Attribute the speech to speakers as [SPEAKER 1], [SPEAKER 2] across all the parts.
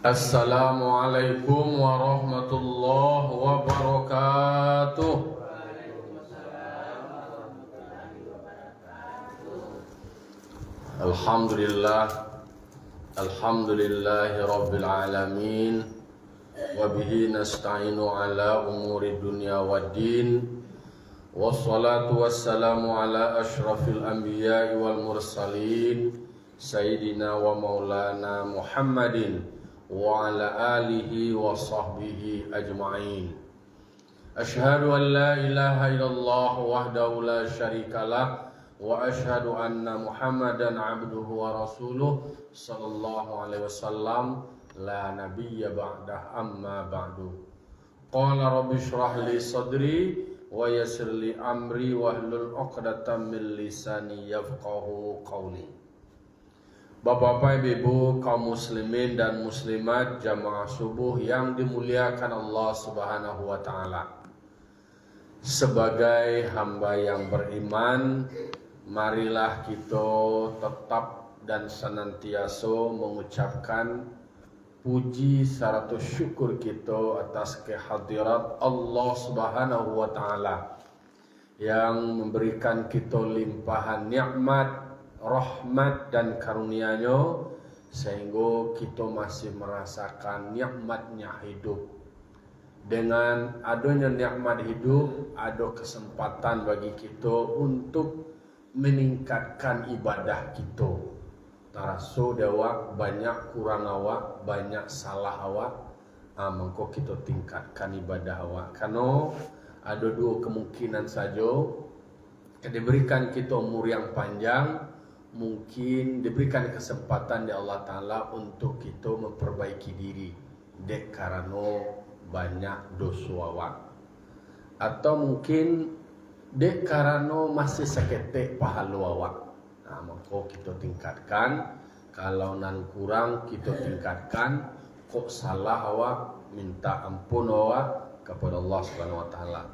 [SPEAKER 1] Assalamualaikum warahmatullahi wabarakatuh. Alhamdulillahi rabbil alamin. Wabihi nasta'inu ala umuri dunya waddin. Wassalatu wassalamu ala ashrafil anbiya'i wal mursalin, Sayyidina wa maulana Muhammadin wa ala alihi wa sahbihi ajma'in. Ashhadu an la ilaha illallah wahdahu la syarikalah wa ashhadu anna Muhammadan abduhu wa rasuluh sallallahu alaihi wasallam la nabiyya ba'dah amma ba'du. Qala rabbi shrah li sadri wa yassir li amri wahlul 'uqdatam min lisani yafqahu qawli. Bapak-bapak, ibu, kaum muslimin dan muslimat jamaah subuh yang dimuliakan Allah Subhanahu wa taala. Sebagai hamba yang beriman, marilah kita tetap dan senantiasa mengucapkan puji serta syukur kita atas kehadirat Allah Subhanahu wa taala yang memberikan kita limpahan nikmat, rahmat dan karunia-Nya sehingga kita masih merasakan nikmatnya hidup. Dengan adanya nikmat hidup, ada kesempatan bagi kita untuk meningkatkan ibadah kita. Taraso dewa banyak kurang awak, banyak salah awak, mengko kita tingkatkan ibadah awak. Karena ada dua kemungkinan saja. Diberikan kita umur yang panjang, mungkin diberikan kesempatan di Allah Ta'ala untuk kita memperbaiki diri dek karena banyak dosa awak, atau mungkin dek karena masih seketek pahala awak. Maka kita tingkatkan. Kalau nan kurang kita tingkatkan. Kok salah awak, minta ampun awak kepada Allah Subhanahu wa taala.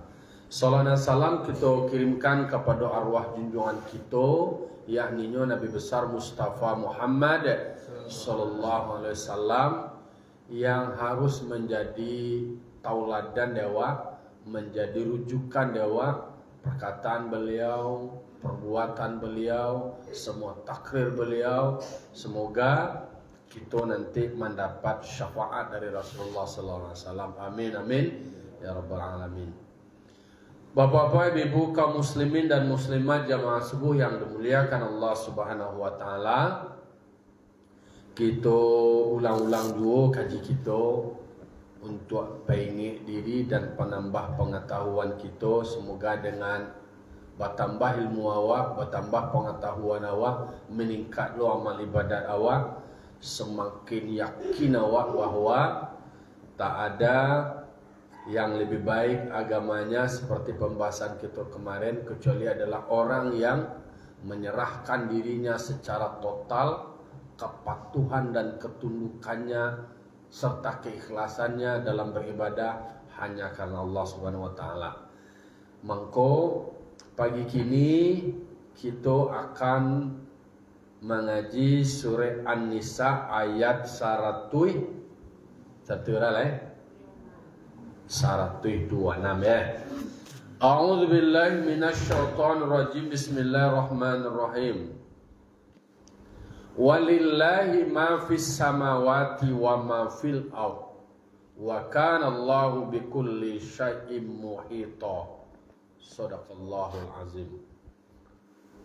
[SPEAKER 1] Salam dan salam kita kirimkan kepada arwah junjungan kita, yakni Nabi besar Mustafa Muhammad sallallahu alaihi wasallam, yang harus menjadi tauladan dewa, menjadi rujukan dewa, perkataan beliau, perbuatan beliau, semua takrir beliau. Semoga kita nanti mendapat syafaat dari Rasulullah sallallahu alaihi wasallam. Amin amin ya rabbal alamin. Bapak-bapak, ibu, kaum muslimin dan muslimat jamaah subuh yang dimuliakan Allah Subhanahu wa taala. Kita ulang-ulang dua kaji kita untuk pengingat diri dan penambah pengetahuan kita. Semoga dengan bertambah ilmu awak, bertambah pengetahuan awak, meningkat lo amal ibadat awak, semakin yakin awak bahawa tak ada yang lebih baik agamanya seperti pembahasan kita kemarin kecuali adalah orang yang menyerahkan dirinya secara total, kepatuhan dan ketundukannya serta keikhlasannya dalam beribadah hanya karena Allah Subhanahu wa taala. Mangko pagi kini kita akan mengaji surah An-Nisa ayat 126 ya. A'udzu billahi minasyaitonir rajim. Bismillahirrahmanirrahim. Walillahi ma fis samawati wa ma fil ardh wa kana Allahu bikulli syai'in muhita. Shadaqallahul azim.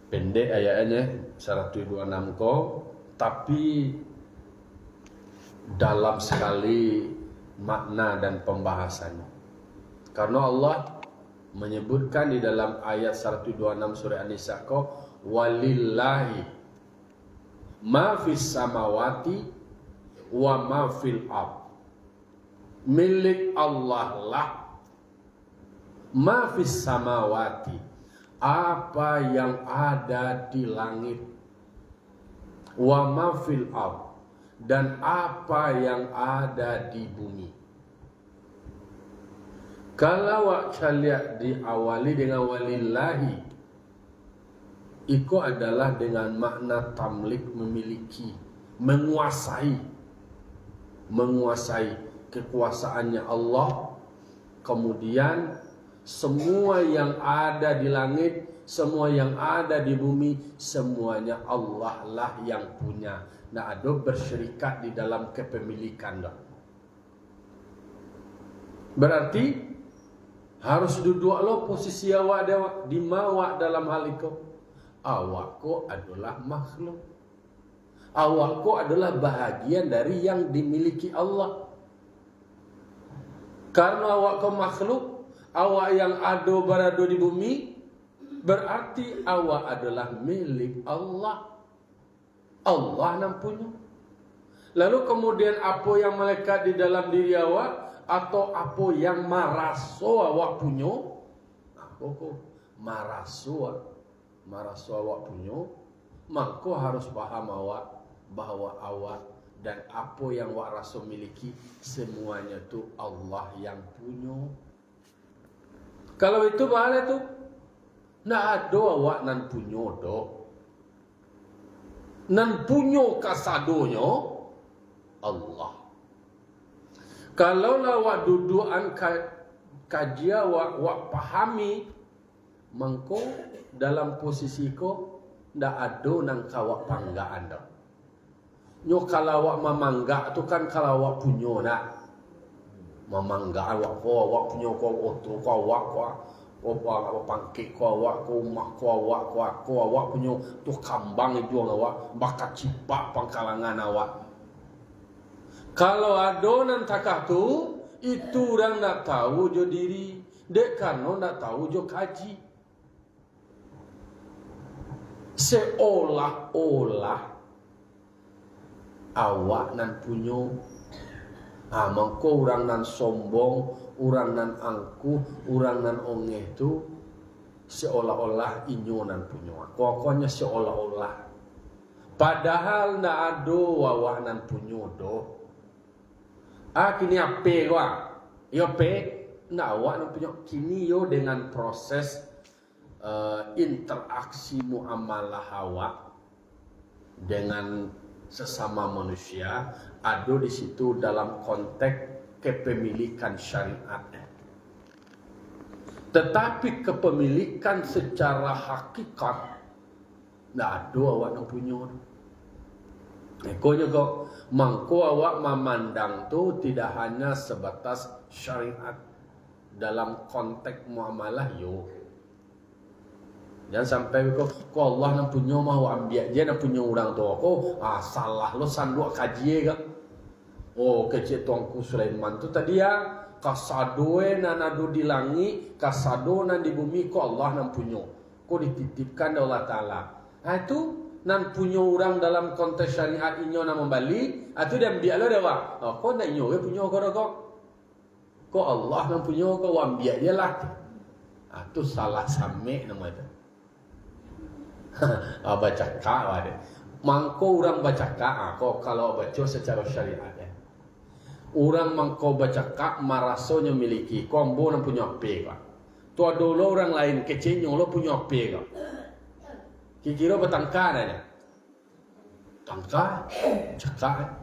[SPEAKER 1] Pendek ayatnya 126 ko, tapi dalam sekali makna dan pembahasannya. Karena Allah menyebutkan di dalam ayat 126 surah An-Nisa ko, walillahi ma fis samawati wa ma fil ardh. Milik Allah lah ma fis samawati, apa yang ada di langit, wa ma fil ardh, dan apa yang ada di bumi. Kalau kalian diawali dengan walillahi, itu adalah dengan makna tamlik, memiliki, menguasai. menguasai kekuasaannya Allah. Kemudian semua yang ada di langit, semua yang ada di bumi, semuanya Allah lah yang punya. Nah, ada bersyirikat di dalam kepemilikan dah. Berarti harus duduk lo posisi awak dewa di mawak dalam hal itu. Awakku adalah makhluk. Awakku adalah bahagian dari yang dimiliki Allah. Karena awakku makhluk, awak yang ada berada di bumi, berarti awak adalah milik Allah. Allah yang punya. Lalu kemudian apa yang melekat di dalam diri awak, atau apa yang maraso awak punya, apa maraso awak punya, maka harus paham awak bahwa awak dan apa yang awak rasa miliki semuanya tu Allah yang punya. Kalau itu bahaya tu, nak ada awak nan punya do, nan punya kasadonya Allah. Kalau awak dudukan kaji awak pahami, mengko dalam posisi ko ndak ada nang kawak panggaan dah. Nyo kalau awak memangga tu kan kalau awak punya nak memangga awak punya ko oto ko awak ko pangkik ko awak ko rumah ko awak punya tu kambang itu awak bakat cipak pangkalangan awak. Kalau ada nan takah tu, itu orang nak tahu jo diri, dek karena nak tahu jo kaji. Seolah-olah awak nan punya, mangko orang nan sombong, orang nan angkuh, orang nan ongeh tu seolah-olah inyo nan punya. Pokoknya seolah-olah. Padahal nak ada awak nan punya do. Kini apa gua? Yo pe, nak awak nan punya kini yo dengan proses interaksi muamalah awak dengan sesama manusia ada di situ dalam konteks kepemilikan syariat. Tetapi kepemilikan secara hakikat tidak ada awak yang punya. Ekonya kok mangko awak memandang tu tidak hanya sebatas syariat dalam konteks muamalah yo. Jangan sampai kok Allah yang punya mau ambil dia yang punya orang tu kok salah lo sanduk kaji ke. Kecil tuanku Sulaiman tu tadi ya kasadoe nan adu di langit, kasado nan di bumi kok Allah yang punya. Kok dititipkan Allah Taala. Itu nan punya orang dalam konteks syariat inyo nak membalik, itu dia ambil lo dewa. Kok nak inyo ke punya kok. Kok Allah yang punya kok ambil dia lah. Itu salah same nama itu. Baca ka ada. Mangko orang baca ka kok kalau baca secara syariat ya. Orang mangko baca ka marasonya miliki kombo nan punya pe ka. Tu ada orang lain kecilnya lo punya pe ka. Kira bertangkar aja. Tangkar cakap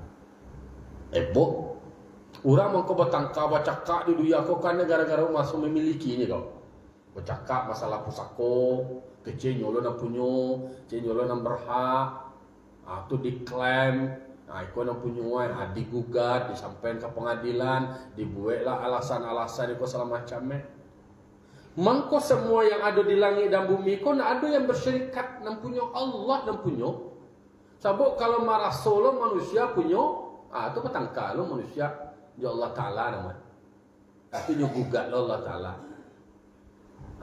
[SPEAKER 1] ebo. Orang mangko bertangkar bercakap di dunia kau kan gara-gara masuk memiliki ini kau. Bercakap masalah pusako, kecil nyolo nak punya, kecil nyolo nak berhak, tu diklaim, ikut nak punya, digugat, disampaikan ke pengadilan, dibuatlah alasan-alasan itu segala macamnya. Mangko semua yang ada di langit dan bumi kau nak ada yang bersyirikat nak punya Allah dan punya. Sebab kalau marah solo manusia punya, tu petangkal lo manusia, ya Allah Taala nama. Tapi nyo gugat Allah Taala.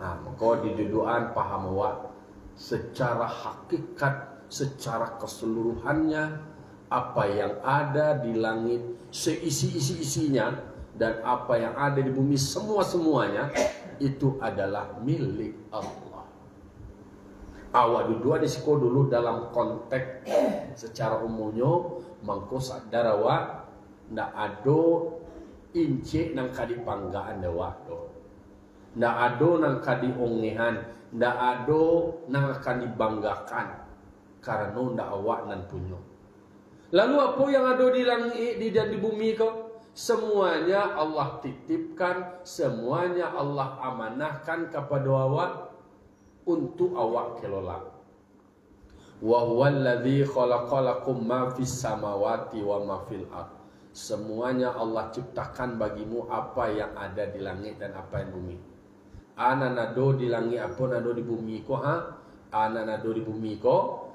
[SPEAKER 1] Maka di duduan paham awak secara hakikat, secara keseluruhannya apa yang ada di langit seisi-isinya dan apa yang ada di bumi semua-semuanya itu adalah milik Allah. Awak duduk di siko dulu dalam konteks secara umumnya mangko sadar awak ndak ada inci nang kadi panggaan awak do. Ndak ada nang kadi ongehan, ndak ada nang akan dibanggakan karena ndak awak nan punya. Lalu apa yang ada di langit dan di bumi kau? Semuanya Allah titipkan, semuanya Allah amanahkan kepada awak untuk awak kelola. Wa huwallazi khalaqalakum ma fis samawati wa ma fil ard. Semuanya Allah ciptakan bagimu apa yang ada di langit dan apa yang bumi. Ana nado di langit apa nado di bumi ko ana nado di bumi ko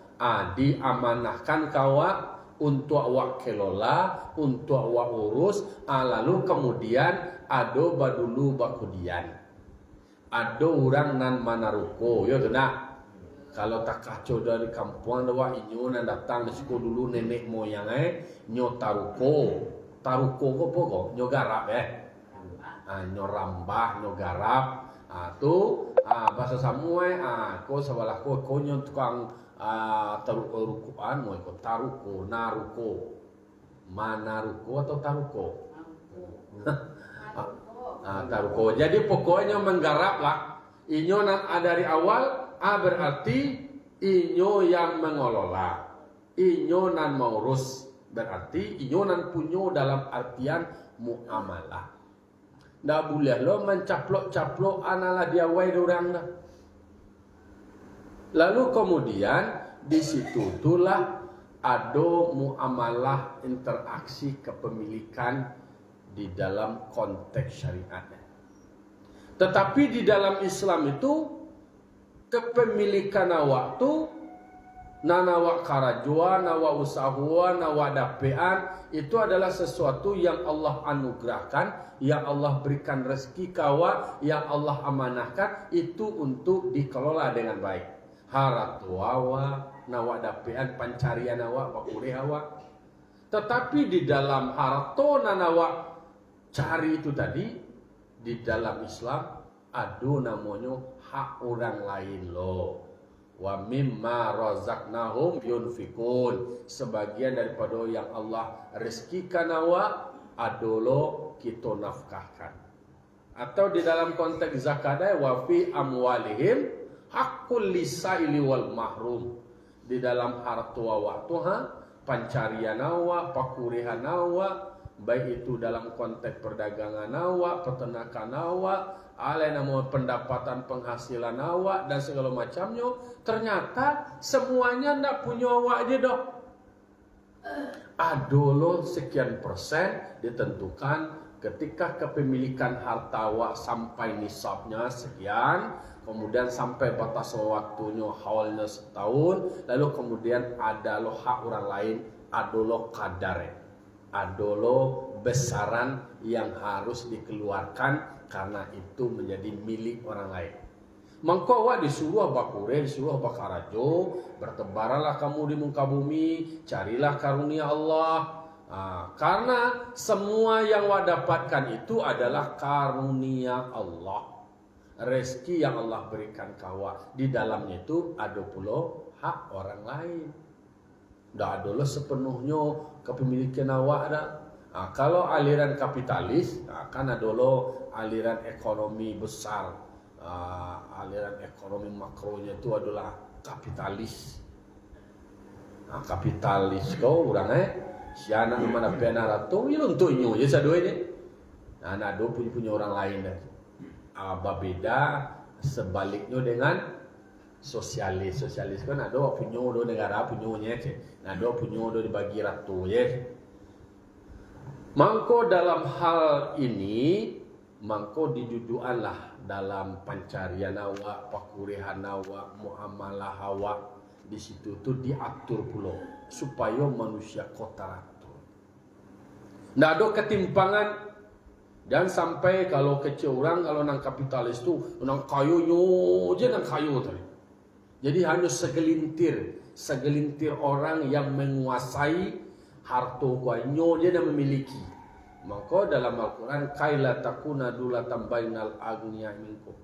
[SPEAKER 1] diamanahkan kawa untuk awak kelola, untuk awak urus, lalu kemudian ado badulu bakudian. Ado orang nan manaruko, ya tu nak. Kalau tak kacau dari kampung ada inyo nan datang di situ dulu nenek moyang nyo taruko. Taruko ko pogo, nyo garap nyo rambah, nyo garap. Tu bahasa Samuai, ko sebelah ko nyo tukang tarukuan mo ko taruko naruko manaruko atau taruko taruko. Jadi pokoknya menggarap lah inyo nan dari awal berarti inyo yang mengelola, inyo nan mengurus, berarti inyo nan punyo dalam artian muamalah. Ndak boleh lo mencaplok-caplok analah dia wai dorang dah. Lalu kemudian di situ itulah ada muamalah interaksi kepemilikan di dalam konteks syariat. Tetapi di dalam Islam itu kepemilikan awak tu nanawa karajua, nawa usahawa, nawa dapean itu adalah sesuatu yang Allah anugerahkan, yang Allah berikan rezeki kawa, yang Allah amanahkan itu untuk dikelola dengan baik. Haratu awa, nawa dapean pancarian awa, bakure awa. Tetapi di dalam harto nanawa cari itu tadi, di dalam Islam ada namanya hak orang lain loh. Wa mimma razaqnahum yunfikun. Sebagian daripada yang Allah rezekikan awak adolo kita nafkahkan. Atau di dalam konteks zakat wa fi amwalihim hakul lisaili wal mahrum. Di dalam harta awak tu pancarian awak, pakurihan awak, baik itu dalam konteks perdagangan awak, peternakan awak, nama pendapatan penghasilan awak dan segala macamnya, ternyata semuanya ndak punya awak je dah. Adolo sekian persen ditentukan ketika kepemilikan harta awak sampai nisabnya sekian, kemudian sampai batas waktunya haulnya setahun, lalu kemudian ada lo hak orang lain, adolo kadare, adolo besaran yang harus dikeluarkan karena itu menjadi milik orang lain. Mangko awak disuruh bakure, disuruh bakarajo, bertebaranlah kamu di muka bumi, carilah karunia Allah. Karena semua yang awak dapatkan itu adalah karunia Allah. Rezeki yang Allah berikan kawa, di dalamnya itu ada pula hak orang lain. Dah ada sepenuhnya kepemilikan awak dah. Kalau aliran kapitalis, kan ada aliran ekonomi besar. Aliran ekonomi makronya itu adalah kapitalis. Kapitalis kau orang si anak mana pena ratu, ini untuknya je sadoi ni. Anak do punya orang lain dah. Berbeda sebaliknya dengan sosialis. Sosialis kan ada punya do negara punyanya je. Ada punya do dibagi ratu je. Mangko dalam hal ini, mangko dijuduanlah dalam pancarian awak, pakurihan awak, muamalah awak. Di situ tu diatur pula supaya manusia kota teratur. Ndak ada ketimpangan dan sampai kalau kecil orang kalau nang kapitalis tu nang kayunya je nang kayu tadi. Jadi hanya segelintir orang yang menguasai harta kuanyo je dan memiliki. Maka dalam Al-Quran kaila takuna dulatan bainal agniya minkum.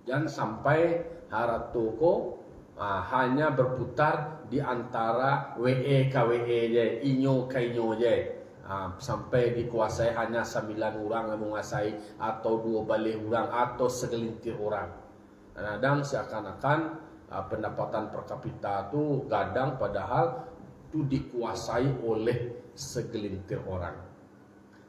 [SPEAKER 1] Jangan sampai harta ko hanya berputar di antara WE KWE je, inyo kainyo je. Sampai dikuasai hanya 9 orang yang menguasai atau 2 balik orang atau segelintir orang. Kadang seakan-akan pendapatan per kapita tu gadang padahal itu dikuasai oleh segelintir orang.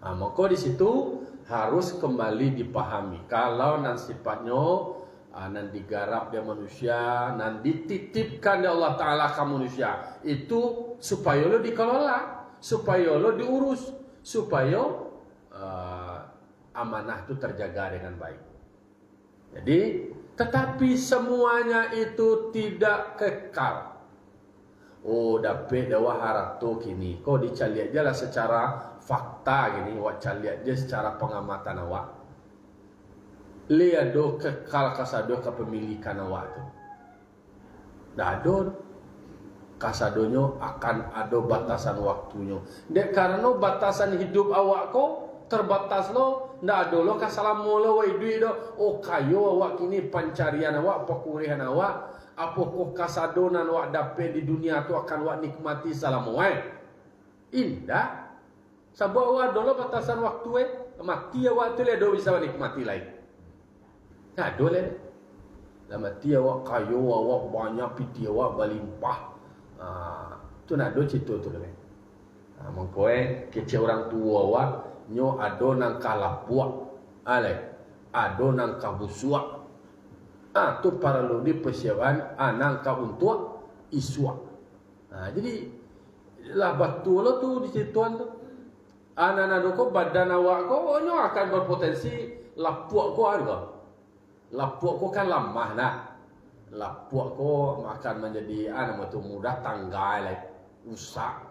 [SPEAKER 1] Maka di situ harus kembali dipahami. Kalau nan sifatnya nan digarap dia manusia, nan dititipkan dia Allah Ta'ala ke manusia, itu supaya lo dikelola, supaya lo diurus, supaya amanah itu terjaga dengan baik. Jadi, tetapi semuanya itu tidak kekal. Oh, dapat dawa harato kini. Kau dicari aja lah secara fakta gini. Wak cari aja secara pengamatan awak. Lihat do kekal kasado kepemilikan awak tu. Dadon kasadonyo akan ada batasan waktunya. Dek karena batasan hidup awak kau terbatas lo, ndak ada lo kasalamu lo wai duit do. Oh kayo awak kini pencarian awak, pekurihan awak, apa ko kasadonan awak dapat di dunia tu akan awak nikmati salamu wai. Indah. Sebab awak dulu batasan waktu mati awak tu le do bisa nikmati lain. Nah do le. Lah mati awak kayo awak banyak piti awak berlimpah. Tu nak do cerita tu le. Mengkoe kecil orang tua awak nyo ado nang kalapuak ado nang kabusua tu para lo di persiapan nang ka untuk iswa. Jadi lah batu lo tu di situan tu anak-anak ko badan awak ko nyo akan berpotensi lapuak ko harga. Lapuak ko kan lamah nah. Lapuak ko akan menjadi tu mudah tanggal usak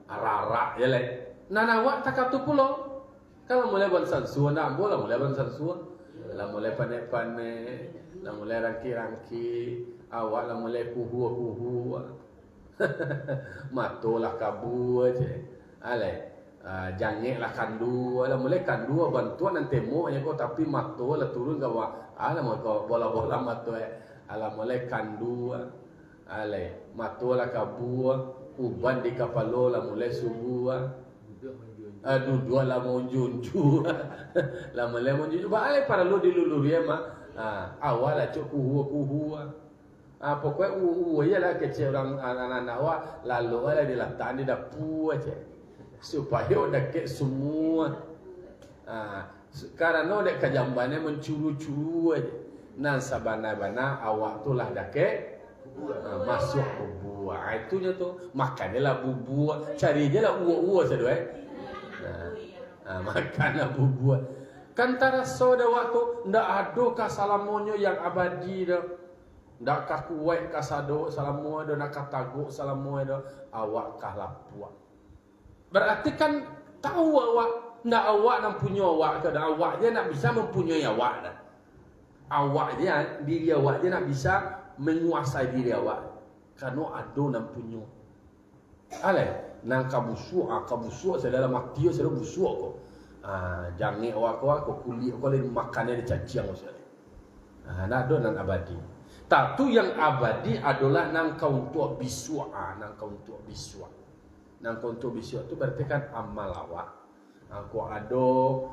[SPEAKER 1] ararak ya le. Nana awak tak tu pulau. Kalau mulai bansan suan nak bola mulai bansan suan. Lah mulai panek-panek, lah mulai rangki-rangki, awak lah mulai kuhu-kuhu. Matolah kabu aje. Jangek lah kandu, lah mulai kandu bantuan nanti mo nya ko tapi mato lah turun ke bawah. Mau ko bola-bola mato ala mulai kandu. Mato lah kabu, uban di kapalo lah mulai subuh. Dua lah mau junju lah mulai mau junju balik para lo dilulur ya mak awal lah cok kuhu pokoknya ya lah kecil orang anak-anak awak lalu lah diletakkan di dapur aja supaya udah kek semua karena udah kejambannya mencuru-curu aja nan sabana-bana awak tu lah dah kek masuk bubur itunya tu makannya lah bubur cari je lah uwa-uwa sedua makanlah bubur. Kan taraso dah waktu ndak ada kasalamonyo yang abadi dah. Ndak ka kuat kasado salamu ada nak kataguk salamu ada awak kah lapuak. Berarti kan tahu awak ndak awak nak punya awak ke dah awak dia nak bisa mempunyai awak dah. Awak dia diri awak dia nak bisa menguasai diri awak. Karena ada nak punya. Nang kabusuk sedalam mati yo sedalam busuk ko. Jangan awak ko kulit ko le makannya dicaciang sekali. Nak do nan abadi. Tatu yang abadi adalah nang kau untuk biswa, nang kau untuk biswa. Nang kau untuk biswa tu berarti kan amal awak. Ko ado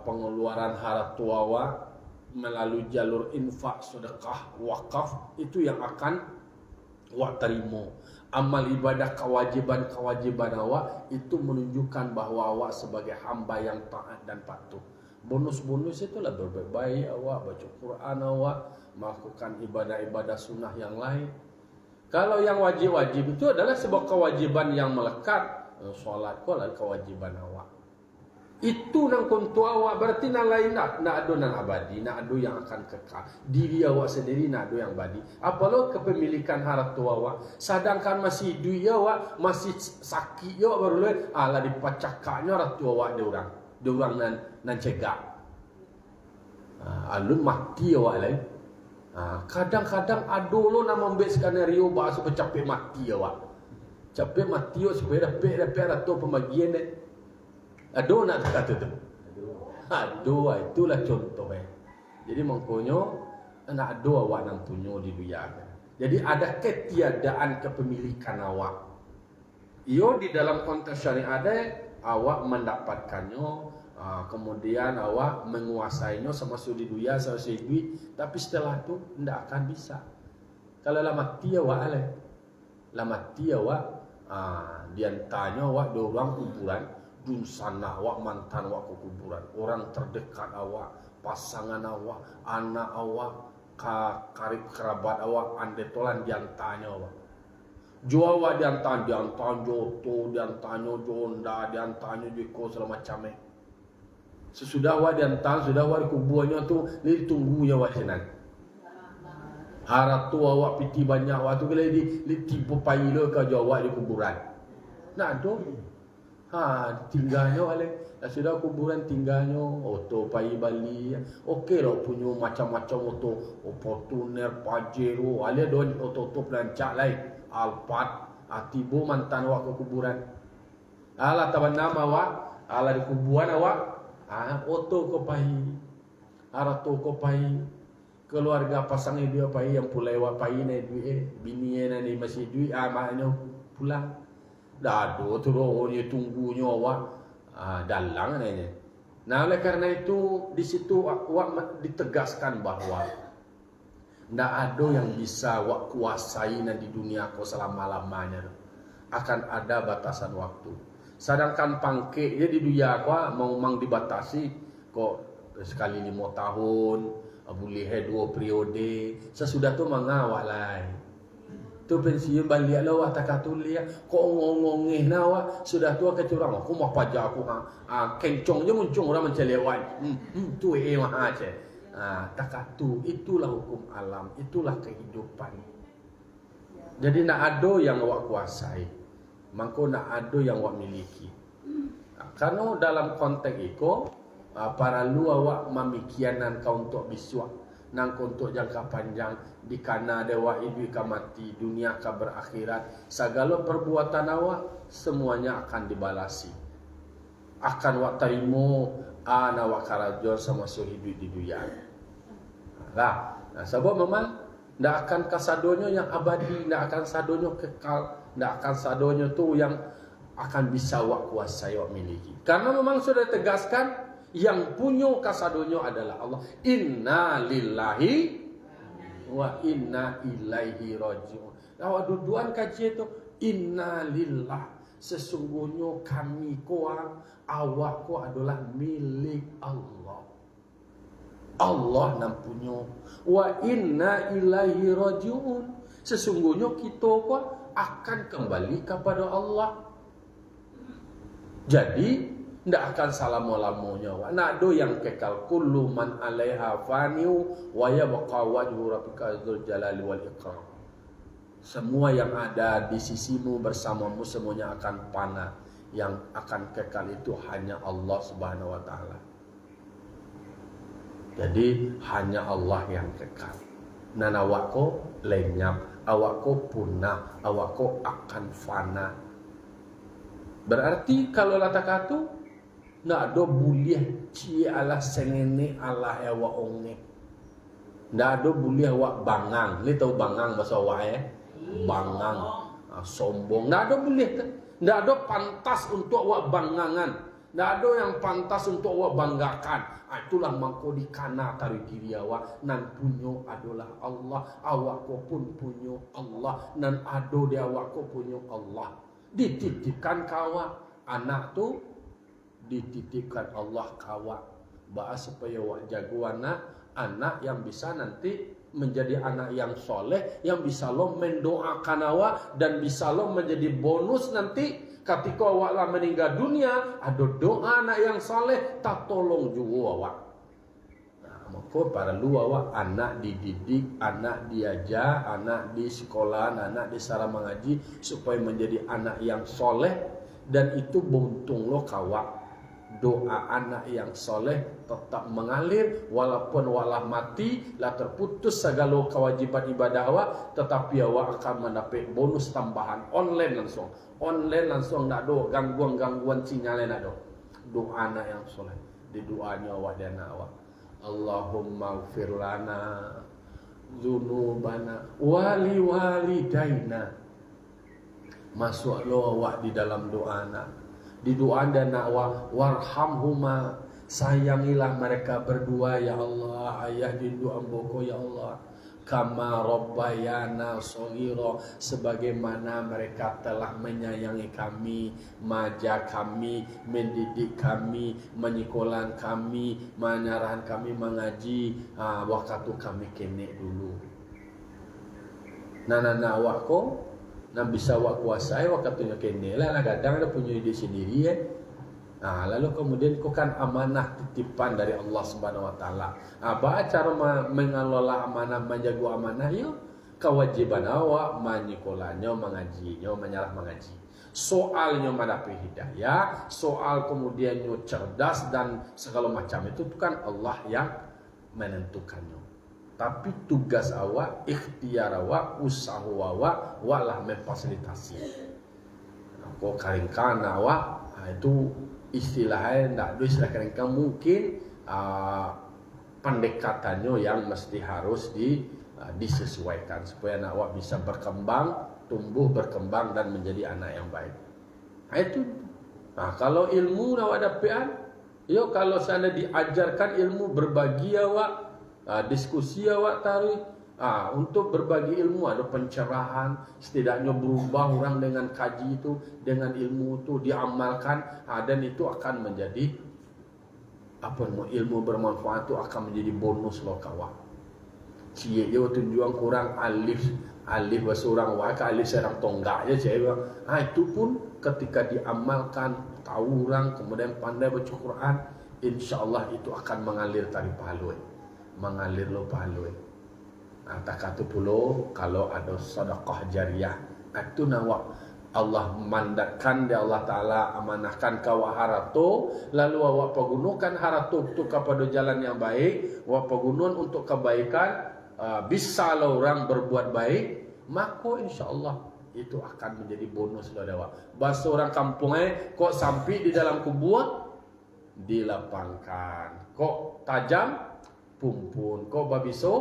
[SPEAKER 1] pengeluaran harta awak melalui jalur infak, sedekah, wakaf itu yang akan awak terima. Amal ibadah kewajiban awak itu menunjukkan bahawa awak sebagai hamba yang taat dan patuh. Bonus-bonus itulah berbaik awak, baca Quran awak, melakukan ibadah-ibadah sunnah yang lain. Kalau yang wajib-wajib itu adalah sebuah kewajiban yang melekat. Solat ko adalah kewajiban awak. Itu nang kontu awak berarti nang lain nak ada nang abadi, nak ada yang akan kekal. Diri awak sendiri nak ada yang abadi. Apalah kepemilikan harta awak. Sedangkan masih hidup awak, masih sakit awak baru le ala dipacakaknya harta awak dia orang nan cegak. Alun mati awak lain. Kadang-kadang ada lo nak ambil skenario bahasa bercapek mati awak. Capek mati awak supaya dapat harta pembagian ni. Aduh nak kata tu. Aduh itulah contoh. Jadi mengkonyo nak ada awak nang punya di dunia. Jadi ada ketiadaan kepemilikan awak. Iyo di dalam konteks syariat ada awak mendapatkannya, kemudian awak menguasainya semasa di dunia, semasa hidup, tapi setelah itu tidak akan bisa. Kalau lah mati awak lah mati awak Diantaranya awak dorang kuburan, dun sana awak mantan awak ke kuburan, orang terdekat awak, pasangan awak, anak awak, karib kerabat awak, ande tolan diantaranya awak. Jua awak diantaranya joto, diantaranya jonda, diantaranya jiko segala macam Sesudah awak diantar, sudah awak di kuburannya tu, dia tunggunya awak senang. Harap tu awak piti banyak awak tu kalau di tipu paila ke awak di kuburan. Nak tu, tinggalnya oleh. Sudah kuburan tinggalnya, oto pai Bali. Okey lah punya macam-macam oto, Fortuner, Pajero, ada don oto pelancak lain, Alphard, tiba mantan awak ke kuburan. Alah taban nama awak, alah di kuburan awak. Oto ko pai, arato ko pai, keluarga pasangnya dia pai yang pulai wa pai ni duit, bini ni masih duit, maknanya pulang. Dado terus dia tunggunya awak dalang ni. Nah oleh kerana itu di situ awak ditegaskan bahawa tidak ada yang bisa awak kuasai di dunia kau selama-lamanya. Akan ada batasan waktu. Sedangkan pangkek dia di dunia kau mau dibatasi kok sekali 5 tahun, boleh 2 periode. Sesudah tu mengawak lain. Tu pensiun balik lah awak tak tulis kok ngongongeh na awak sudah tua kecurang aku mau pajak aku kencong je muncung orang mencelewan tu mah aja takatu itulah hukum alam, itulah kehidupan. Jadi nak ada yang awak kuasai, mangko nak ada yang awak miliki. Karena dalam konteks itu para lu awak mamikianan kau untuk biswa nang untuk jangka panjang di kana dewa ibu ka mati dunia ka berakhirat segala perbuatan awak semuanya akan dibalasi, akan wak terima ana wak karajo sama hidup di dunia lah. Sebab memang ndak akan kasadonyo yang abadi, ndak akan sadonyo kekal, ndak akan sadonyo tu yang akan bisa wak kuasai wak miliki. Karena memang sudah tegaskan yang punya kasadonyo adalah Allah. Inna lillahi wa inna ilaihi rajiun. Awak duduan kaji itu inna lillah, sesungguhnya kami kuang awak ku adalah milik Allah. Allah nam punya. Wa inna ilaihi rajiun, sesungguhnya kita ku akan kembali kepada Allah. Jadi tidak akan selama-lamanya. Nak do yang kekal. Kullu man alaiha faniu wa yabqa wajhu rabbika dzul jalali wal ikram. Semua yang ada di sisimu bersamamu semuanya akan fana. Yang akan kekal itu hanya Allah Subhanahu wa taala. Jadi hanya Allah yang kekal. Nan awakku lenyap, awakku punah, awakku akan fana. Berarti kalau latakatu nak ada boleh cie Allah sengene Allah ewa onge. Nak ada boleh awak bangang. Ni tahu bangang bahasa awak bangang, sombong. Nak ada boleh. Nak ada pantas untuk awak bangangan. Nak ada yang pantas untuk awak banggakan. Itulah mangko di kana tarik diri awak. Nan punyo adalah Allah. Awak pun punyo Allah. Nan ado di awak punyo Allah. Dititipkan kawak anak tu, dititipkan Allah kawak bahas supaya awak jago anak yang bisa nanti menjadi anak yang soleh, yang bisa lo mendoakan awak dan bisa lo menjadi bonus nanti ketika awak lah meninggal dunia, ada doa anak yang soleh tak tolong juga awak. Maka para lu awak anak dididik, anak diajar, anak di sekolah, anak di sarang mengaji supaya menjadi anak yang soleh, dan itu buntung lo kawak. Doa anak yang soleh tetap mengalir walaupun walah mati lah terputus segala kewajiban ibadah awak, tetapi awak akan mendapat bonus tambahan online langsung nak do gangguan sinyal nak do. Doa anak yang soleh di doanya awak dan anak awak. Allahumma ighfir lana dzunubana wali walidaina. Masuk lo awak di dalam doa anak. Di doa dan awak warhamhuma, sayangilah mereka berdua ya Allah. Ayah di doa boko ya Allah, kama rabbayana shaghira, sebagaimana mereka telah menyayangi kami, majak kami, mendidik kami, menyekolahkan kami, menyarahan kami mengaji waktu kami kene dulu. Nana awak ko nak bisa awak kuasai waktunya kene lah, kadang ada punya ide sendiri ya. Lalu kemudian kau kan amanah titipan dari Allah Subhanahu Wa Taala. Apa cara mengelola amanah, menjaga amanah? Yo, kewajiban awak menyekolahnya, mengajinya, menyarah mengaji. Soalnya mendapat hidayah, soal kemudiannya cerdas dan segala macam itu kan Allah yang menentukannya. Tapi tugas awak, ikhtiar awak, usaha awak, walah memfasilitasi. Kau karingkan awak, itu istilahnya tidak ada istilah karingkan, mungkin pendekatannya yang mesti harus disesuaikan supaya anak awak bisa berkembang, tumbuh, berkembang dan menjadi anak yang baik. Itu. Kalau ilmu awak dapat, yo kalau sana diajarkan ilmu, berbagi awak, diskusi awak taruh. Untuk berbagi ilmu ada pencerahan, setidaknya berubah orang dengan kaji itu, dengan ilmu itu diamalkan, dan itu akan menjadi ilmu bermanfaat itu akan menjadi bonus lo kawan. Cie dia tujuan kurang alif bahasa orang waka alif serang tonggak ya cie. Itu pun ketika diamalkan, tahu orang kemudian pandai baca Quran, insyaallah itu akan mengalir tari pahalui, mengalir lo pahalui. Tak kata pula kalau ada sedekah jariah, itu nawak Allah mandatkan dia Allah Ta'ala amanahkan kau harato, lalu awak pergunakan harato itu kepada jalan yang baik, awak pergunakan untuk kebaikan, bisa lah orang berbuat baik, maka insyaAllah itu akan menjadi bonus lah awak. Bahasa orang kampungnya, kok sampai di dalam kubur dilapangkan, kok tajam pumpun, kok babiso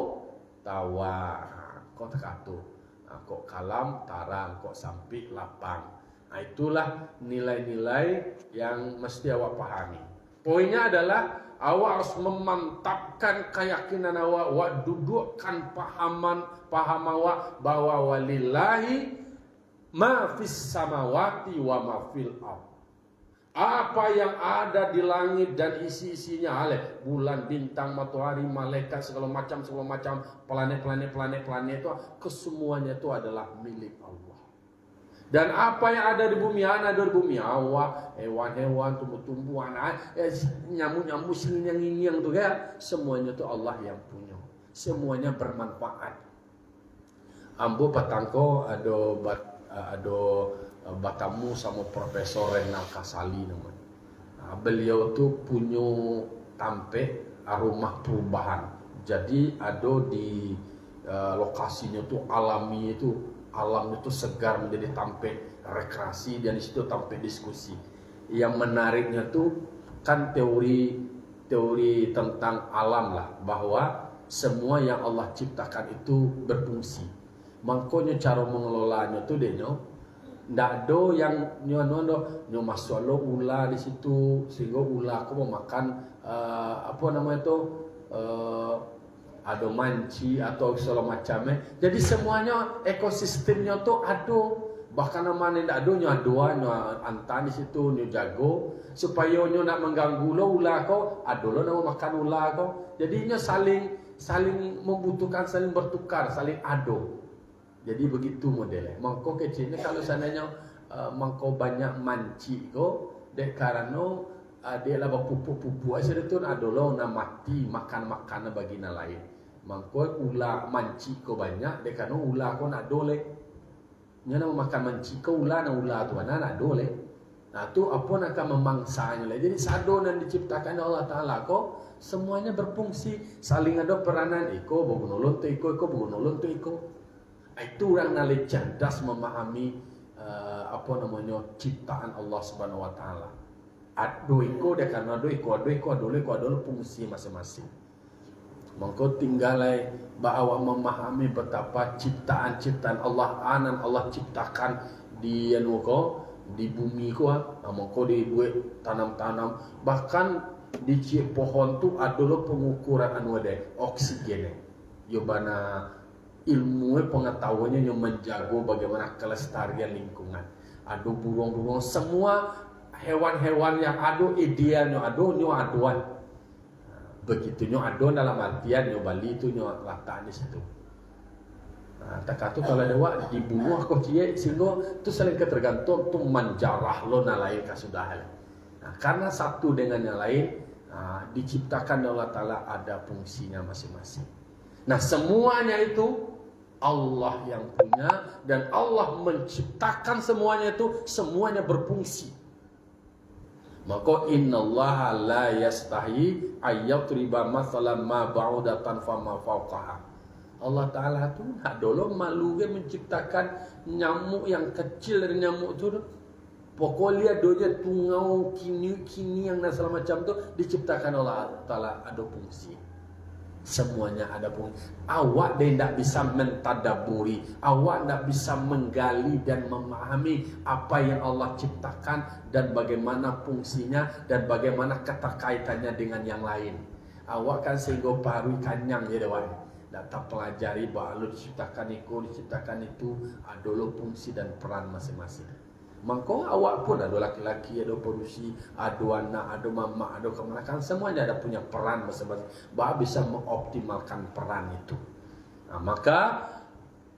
[SPEAKER 1] tawa, kok tekatu, kok kalam tarang, kok sampai lapang. Itulah nilai-nilai yang mesti awak pahami. Poinnya adalah awak harus memantapkan keyakinan awak, dudukkan paham awak bahwa walillahi ma fis samawati wa ma fil ardh. Apa yang ada di langit dan isi-isinya, bulan, bintang, matahari, malaikat, segala macam planet itu, kesemuanya itu adalah milik Allah. Dan apa yang ada di bumi, ada di bumi awak, hewan-hewan, tumbuh-tumbuhan, nyamuk-nyamuk, yang tuh ya, semuanya itu Allah yang punya. Semuanya bermanfaat. Ambo patangko ada batamu sama Profesor Renal Kasali namanya. Beliau tuh punya tampe rumah perubahan. Jadi ada di lokasinya tuh alami itu, alam itu segar menjadi tampe rekreasi, dan di situ tampe diskusi. Yang menariknya tuh kan teori tentang alam lah, bahwa semua yang Allah ciptakan itu berfungsi. Makanya cara mengelolanya tuh ndak ada yang nyo masuk lo ular di situ sehingga ular aku mau makan ada manci atau segala macamnya. Jadi semuanya ekosistemnya tuh ada. Bahkan namanya ndak ada nyo antan di situ nyo jago supaya nyo nak mengganggu lo ular ko, ada lo nak makan ular ko. Jadi nyo saling membutuhkan, saling bertukar, saling ado. Jadi begitu modelnya. Mangko kecilnya kalau seandainya mangko banyak manci ko, dek karena dia lah pupu-pupu aja itu adolo na mati makan bagian lain. Mangko ulah manci ko banyak, dek karena ulah ko nak dole. Nya nak makan manci ko ulah tu mana nak dole. Nah tu apa nak memangsanya lah. Jadi sadonan diciptakan Allah Taala ko semuanya berfungsi, saling ada peranan. Iko bogunolon tu iko bogunolon tu iko. Itu orang nalai cerdas memahami ciptaan Allah Subhanahu Wa Taala. Adoiko dia karena adoiko fungsi masing-masing. Maka tinggalai bahwa memahami betapa ciptaan Allah Allah ciptakan di bumi ko, maka dibuat tanam-tanam, bahkan di pohon tu adalah pengukuran oksigen. Yobana ilmu pengetahuannya yang menjaga bagaimana kelestarian lingkungan. Ada burung-burung, semua hewan-hewan yang ada idealnya ada aduan. Begitunya ada dalam artian nyo Bali itu nyo letak di situ. Nah, tak kata kalau ada wak dibunuh kau cie sehingga tu saling ketergantung tu menjarah lo nalain kasudahan. Nah, karena satu dengan yang lain diciptakan oleh Allah Ta'ala ada fungsinya masing-masing. Nah, semuanya itu Allah yang punya dan Allah menciptakan semuanya itu semuanya berfungsi. Maka innallaha la yastahi ayyatriba mathalan ma ba'udatan fama fawqaha. Allah Ta'ala tu nak dulu malu ke menciptakan nyamuk yang kecil dari nyamuk tu. Pokoknya doja tungau kini yang segala macam tu diciptakan oleh Allah Ta'ala ada fungsi. Semuanya ada fungsi. Awak dia tidak bisa mentadaburi, awak tidak bisa menggali dan memahami apa yang Allah ciptakan dan bagaimana fungsinya dan bagaimana keterkaitannya dengan yang lain. Awak kan sehingga baru kanyang ya dewan. Data pelajari bahwa diciptakan itu ada fungsi dan peran masing-masing. Maka awak pun ada laki-laki, ada perusi, ada anak, ada mama, ada kemenakan, semuanya ada punya peran masing-masing. Bahwa bisa mengoptimalkan peran itu. Nah, maka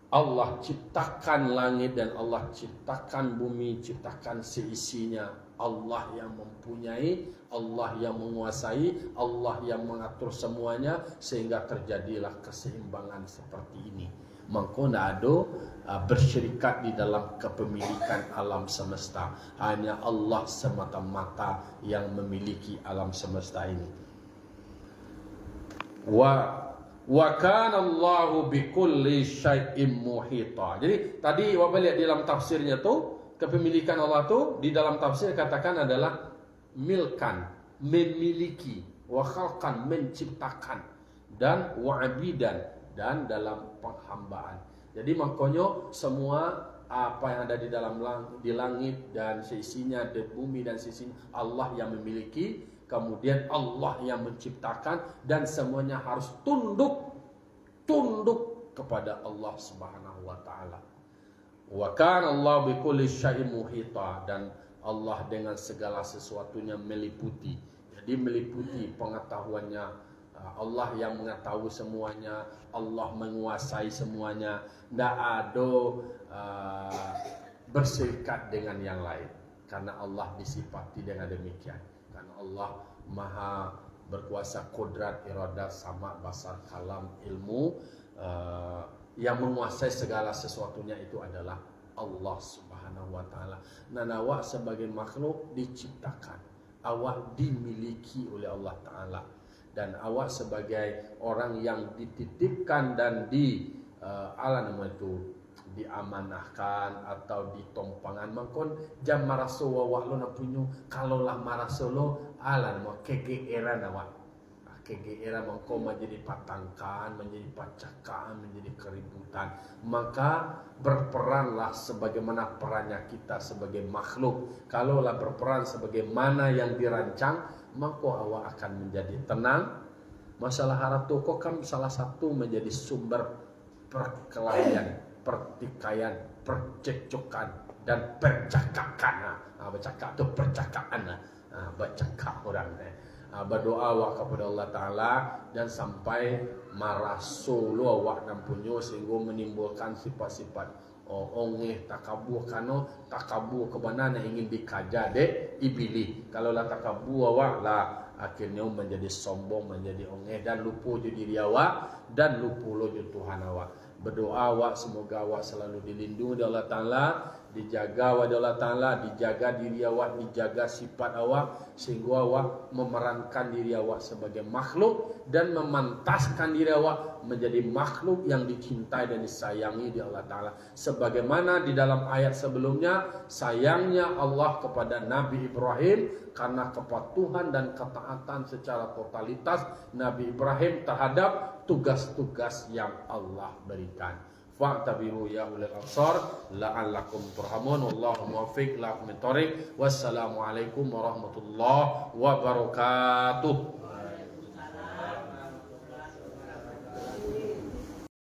[SPEAKER 1] Allah ciptakan langit dan Allah ciptakan bumi, ciptakan seisinya. Allah yang mempunyai, Allah yang menguasai, Allah yang mengatur semuanya sehingga terjadilah keseimbangan seperti ini. Maka tidak ada bersyirikat di dalam kepemilikan alam semesta. Hanya Allah semata-mata yang memiliki alam semesta ini. Wa kana Allahu bikulli syai'in muhita. Jadi tadi Bapak lihat di dalam tafsirnya tu, kepemilikan Allah tu di dalam tafsir katakan adalah milkan, memiliki, wa khalqan, menciptakan, dan wa abidan, dan dalam penghambaan. Jadi makanya semua apa yang ada di dalam di langit dan seisinya, di bumi dan seisinya, Allah yang memiliki, kemudian Allah yang menciptakan, dan semuanya harus tunduk kepada Allah Subhanahu wa taala. Wa kana Allah bikulli syai'in muhita, dan Allah dengan segala sesuatunya meliputi. Jadi meliputi pengetahuannya. Allah yang mengetahui semuanya, Allah menguasai semuanya, tidak ada berserikat dengan yang lain, karena Allah disifati dengan demikian. Karena Allah maha berkuasa, kodrat, iradat, sama, basar, kalam, ilmu, yang menguasai segala sesuatunya itu adalah Allah Subhanahu wa taala. Dan awak sebagai makhluk diciptakan, awak dimiliki oleh Allah Ta'ala. Dan awak sebagai orang yang dititipkan dan diamanahkan atau ditompangan, mangkon jam maraso wawak lo na punyo, kalau lah maraso lo mau kegeeran awak. Kegeeran mangko menjadi patangkan, menjadi pacakan, menjadi keributan. Maka berperanlah sebagaimana perannya kita sebagai makhluk. Kalaulah berperan sebagaimana yang dirancang, maka awak akan menjadi tenang. Masalah harap toko kan salah satu menjadi sumber perkelahian, pertikaian, percekcokan, dan percakapan. Bercakap tu percakapan. Bercakap orang. Berdoa awak kepada Allah Ta'ala dan sampai marasulu awak dan punyo sehingga menimbulkan sifat-sifat ongeh, takabur, kano takabur kebenaran yang ingin dikaja dek ibili. Kalau lah takabur awak lah akhirnya menjadi sombong, menjadi ongeh dan lupa je diri awak dan lupa lo je Tuhan awak. Berdoa awak semoga awak selalu dilindungi oleh Allah Ta'ala, dijaga oleh Allah Ta'ala, dijaga diri awak, dijaga sifat awak, sehingga awak memerankan diri awak sebagai makhluk dan memantaskan diri awak menjadi makhluk yang dicintai dan disayangi di Allah Ta'ala. Sebagaimana di dalam ayat sebelumnya, sayangnya Allah kepada Nabi Ibrahim karena kepatuhan dan ketaatan secara totalitas Nabi Ibrahim terhadap tugas-tugas yang Allah berikan. Fa'tabiru ya ulil absar la'allakum turhamun. Wallahu muwaffiq lakum thoriq. Wassalamualaikum warahmatullahi wabarakatuh.